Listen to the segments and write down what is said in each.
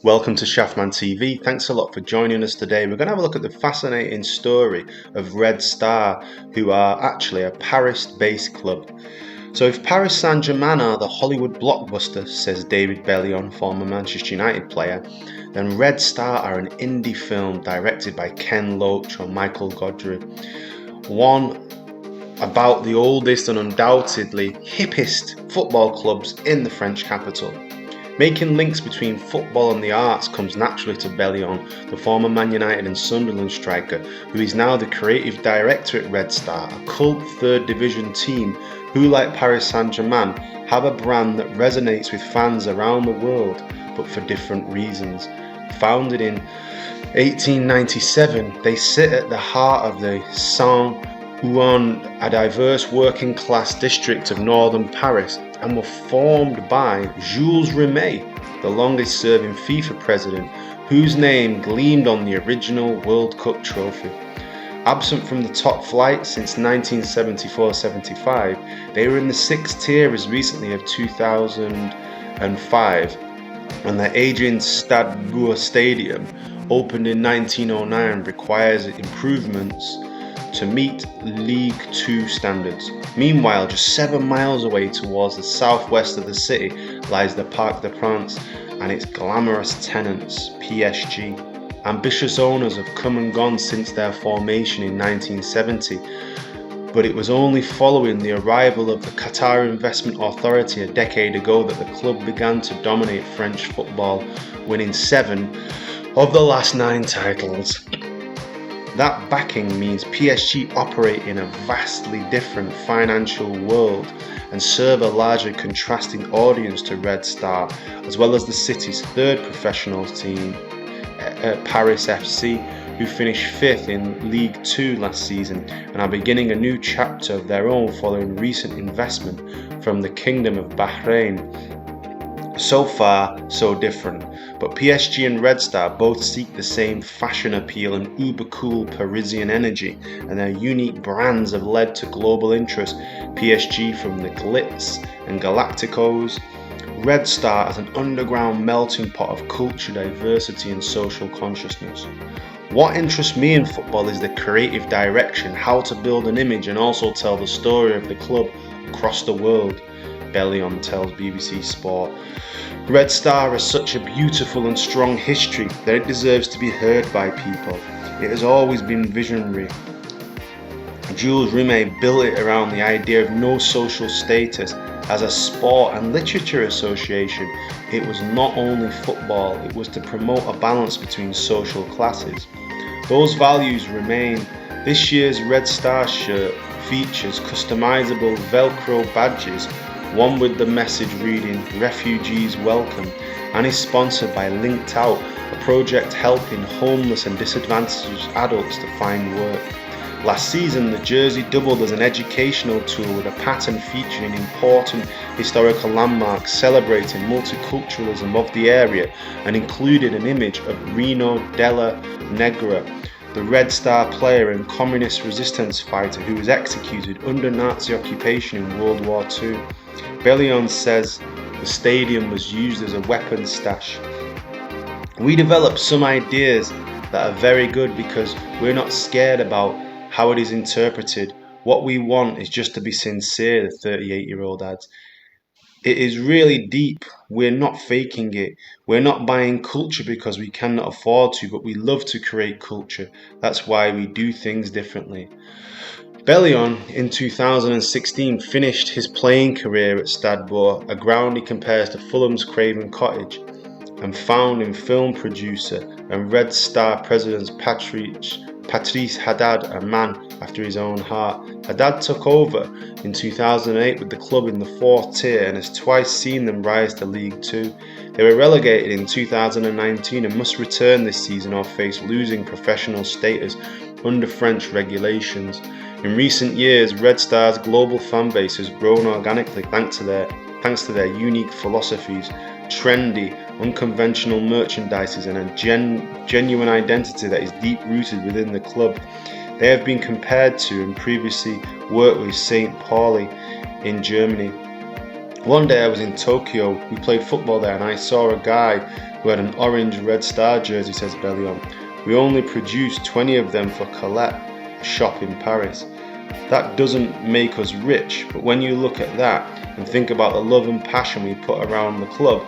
Welcome to Shaftman TV. Thanks a lot for joining us today. We're going to have a look at the fascinating story of Red Star, who are actually a Paris-based club. So if Paris St-Germain are the Hollywood blockbuster, says David Bellion, former Manchester United player, then Red Star are an indie film directed by Ken Loach or Michel Gondry. One about the oldest and undoubtedly hippest football clubs in the French capital. Making links between football and the arts comes naturally to Bellion, the former Man United and Sunderland striker, who is now the creative director at Red Star, a cult third division team who, like Paris Saint-Germain, have a brand that resonates with fans around the world, but for different reasons. Founded in 1897, they sit at the heart of the Saint-Ouen, a diverse working class district of northern Paris, and were formed by Jules Rimet, the longest serving FIFA president, whose name gleamed on the original World Cup trophy. Absent from the top flight since 1974-75, they were in the sixth tier as recently as 2005, and their aging Stade Bauer stadium, opened in 1909, requires improvements to meet Ligue 2 standards. Meanwhile, just 7 miles away towards the southwest of the city lies the Parc des Princes and its glamorous tenants, PSG. Ambitious owners have come and gone since their formation in 1970, but it was only following the arrival of the Qatar Investment Authority a decade ago that the club began to dominate French football, winning 7 of the last 9 titles. That backing means PSG operate in a vastly different financial world and serve a largely contrasting audience to Red Star, as well as the city's third professional team, Paris FC, who finished 5th in Ligue 2 last season and are beginning a new chapter of their own following recent investment from the Kingdom of Bahrain. So far, so different, but PSG and Red Star both seek the same fashion appeal and uber cool Parisian energy, and their unique brands have led to global interest. PSG from the glitz and galacticos, Red Star as an underground melting pot of culture, diversity and social consciousness. What interests me in football is the creative direction, how to build an image and also tell the story of the club across the world, Bellion tells BBC Sport. Red Star has such a beautiful and strong history that it deserves to be heard by people. It has always been visionary. Jules Rimet built it around the idea of no social status as a sport and literature association. It was not only football, it was to promote a balance between social classes. Those values remain. This year's Red Star shirt features customizable Velcro badges, one with the message reading "Refugees Welcome," and is sponsored by Linked Out, a project helping homeless and disadvantaged adults to find work. Last season, the jersey doubled as an educational tool with a pattern featuring important historical landmarks celebrating multiculturalism of the area and included an image of Reno della Negra, the Red Star player and communist resistance fighter who was executed under Nazi occupation in World War II. Bellion says the stadium was used as a weapons stash. We developed some ideas that are very good because we're not scared about how it is interpreted. What we want is just to be sincere, the 38-year-old adds. It is really deep. We're not faking it. We're not buying culture because we cannot afford to, but we love to create culture. That's why we do things differently. Bellion, in 2016, finished his playing career at Stade Bauer, a ground he compares to Fulham's Craven Cottage, and founding film producer and Red Star president Patrice Haddad, a man after his own heart. Haddad took over in 2008 with the club in the 4th tier and has twice seen them rise to Ligue 2. They were relegated in 2019 and must return this season or face losing professional status under French regulations. In recent years, Red Star's global fan base has grown organically thanks to their unique philosophies, trendy, unconventional merchandises and a genuine identity that is deep-rooted within the club. They have been compared to and previously worked with St. Pauli in Germany. One day I was in Tokyo, we played football there, and I saw a guy who had an orange Red Star jersey, says Bellion. We only produced 20 of them for Colette, a shop in Paris. That doesn't make us rich, but when you look at that and think about the love and passion we put around the club,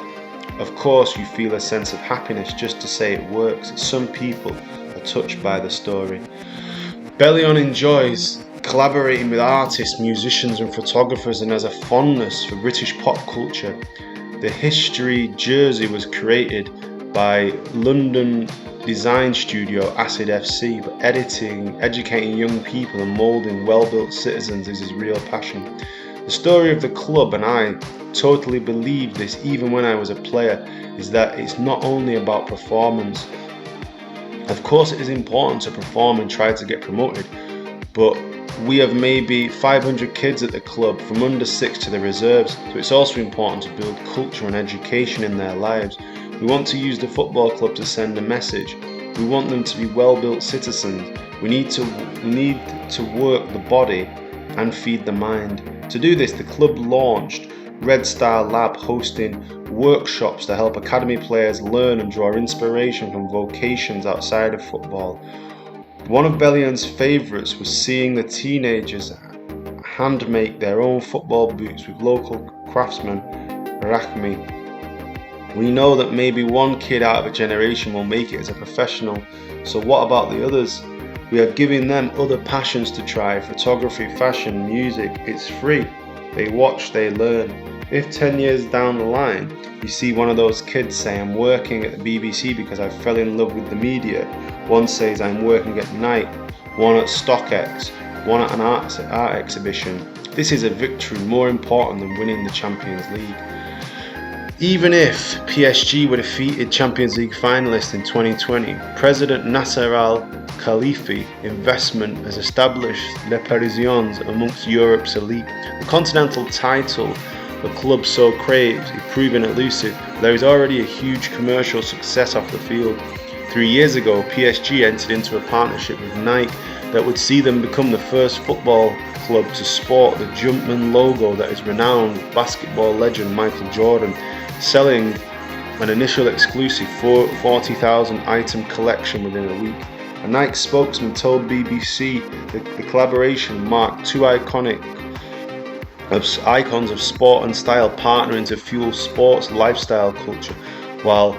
of course you feel a sense of happiness just to say it works. Some people are touched by the story. Bellion enjoys collaborating with artists, musicians and photographers, and has a fondness for British pop culture. The history jersey was created by London design studio Acid FC, but educating young people and moulding well-built citizens is his real passion. The story of the club, and I totally believed this even when I was a player, is that it's not only about performance. Of course it is important to perform and try to get promoted, but we have maybe 500 kids at the club from under 6 to the reserves, so it's also important to build culture and education in their lives. We want to use the football club to send a message. We want them to be well-built citizens. We need to work the body and feed the mind. To do this, the club launched Red Star Lab, hosting workshops to help academy players learn and draw inspiration from vocations outside of football. One of Bellion's favourites was seeing the teenagers hand make their own football boots with local craftsman Rahmi. We know that maybe one kid out of a generation will make it as a professional, so what about the others? We are giving them other passions to try: photography, fashion, music. It's free. They watch, they learn. If 10 years down the line you see one of those kids say, I'm working at the BBC because I fell in love with the media, one says I'm working at Nike, one at StockX, one at an art exhibition, this is a victory more important than winning the Champions League. Even if PSG were defeated Champions League finalists in 2020, President Nasser Al-Khalifi investment has established Les Parisians amongst Europe's elite. The continental title the club so craves is proving elusive. There is already a huge commercial success off the field. 3 years ago, PSG entered into a partnership with Nike that would see them become the first football club to sport the Jumpman logo that is renowned basketball legend Michael Jordan, selling an initial exclusive 40,000 item collection within a week. A Nike spokesman told BBC that the collaboration marked two icons of sport and style partnering to fuel sports lifestyle culture, while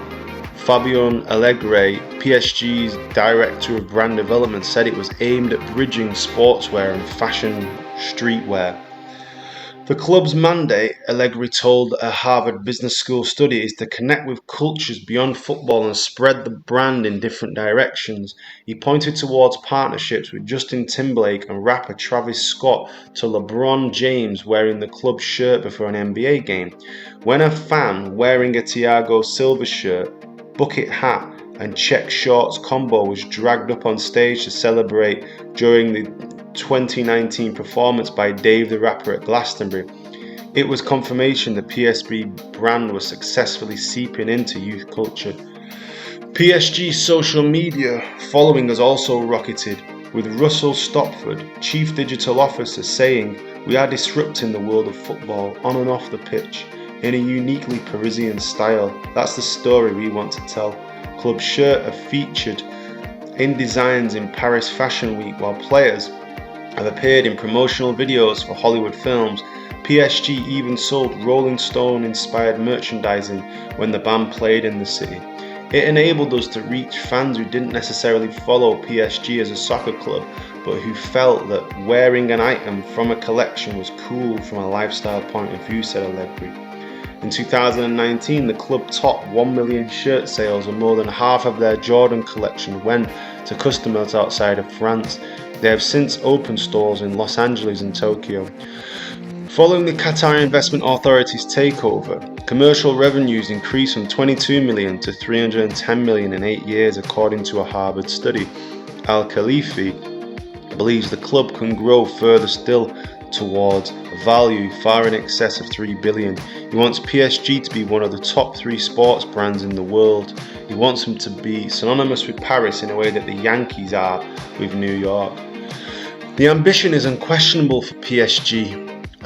Fabien Allegre, PSG's director of brand development, said it was aimed at bridging sportswear and fashion streetwear. The club's mandate, Allegri told a Harvard Business School study, is to connect with cultures beyond football and spread the brand in different directions. He pointed towards partnerships with Justin Timberlake and rapper Travis Scott to LeBron James wearing the club's shirt before an NBA game. When a fan wearing a Thiago Silva shirt, bucket hat and check shorts combo was dragged up on stage to celebrate during the 2019 performance by Dave the Rapper at Glastonbury, it was confirmation the PSB brand was successfully seeping into youth culture. PSG's social media following has also rocketed, with Russell Stopford, Chief Digital Officer, saying, "We are disrupting the world of football on and off the pitch in a uniquely Parisian style. That's the story we want to tell." Club shirt are featured in designs in Paris Fashion Week, while players have appeared in promotional videos for Hollywood films. PSG even sold Rolling Stone inspired merchandising when the band played in the city. It enabled us to reach fans who didn't necessarily follow PSG as a soccer club, but who felt that wearing an item from a collection was cool from a lifestyle point of view, said Allegri. In 2019, the club topped 1 million shirt sales, and more than half of their Jordan collection went to customers outside of France. They have since opened stores in Los Angeles and Tokyo. Following the Qatar Investment Authority's takeover, commercial revenues increased from 22 million to 310 million in 8 years, according to a Harvard study. Al-Khalifi believes the club can grow further still towards a value far in excess of 3 billion. He wants PSG to be one of the top 3 sports brands in the world. He wants them to be synonymous with Paris in a way that the Yankees are with New York. The ambition is unquestionable for PSG,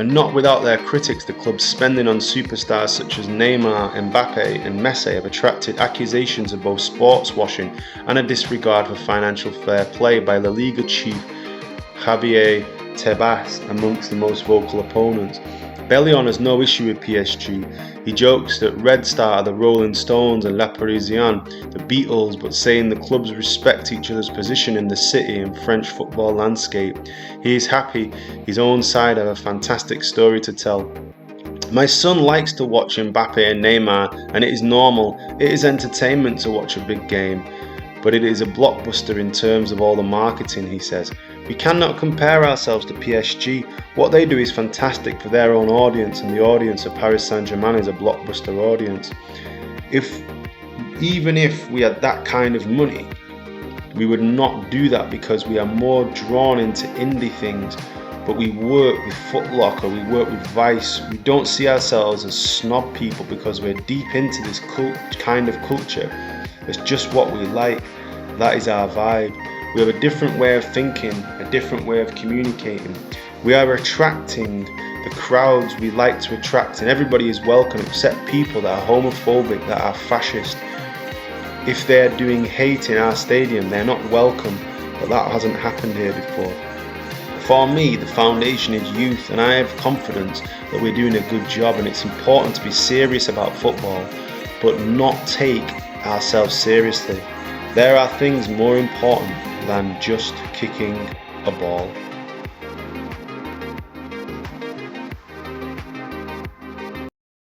And not without their critics, the club's spending on superstars such as Neymar, Mbappe and Messi have attracted accusations of both sports washing and a disregard for financial fair play by La Liga chief Javier Tebas amongst the most vocal opponents. Bellion has no issue with PSG. He jokes that Red Star are the Rolling Stones and La Parisian, the Beatles, but saying the clubs respect each other's position in the city and French football landscape. He is happy his own side have a fantastic story to tell. My son likes to watch Mbappe and Neymar, and it is normal. It is entertainment to watch a big game, but it is a blockbuster in terms of all the marketing, he says. We cannot compare ourselves to PSG. What they do is fantastic for their own audience, and the audience of Paris St-Germain is a blockbuster audience. Even if we had that kind of money, we would not do that because we are more drawn into indie things. But we work with Foot Locker, we work with Vice. We don't see ourselves as snob people because we're deep into this kind of culture. It's just what we like. That is our vibe. We have a different way of thinking, a different way of communicating. We are attracting the crowds we like to attract, and everybody is welcome except people that are homophobic, that are fascist. If they're doing hate in our stadium, they're not welcome, but that hasn't happened here before. For me, the foundation is youth, and I have confidence that we're doing a good job, and it's important to be serious about football, but not take ourselves seriously. There are things more important than just kicking a ball.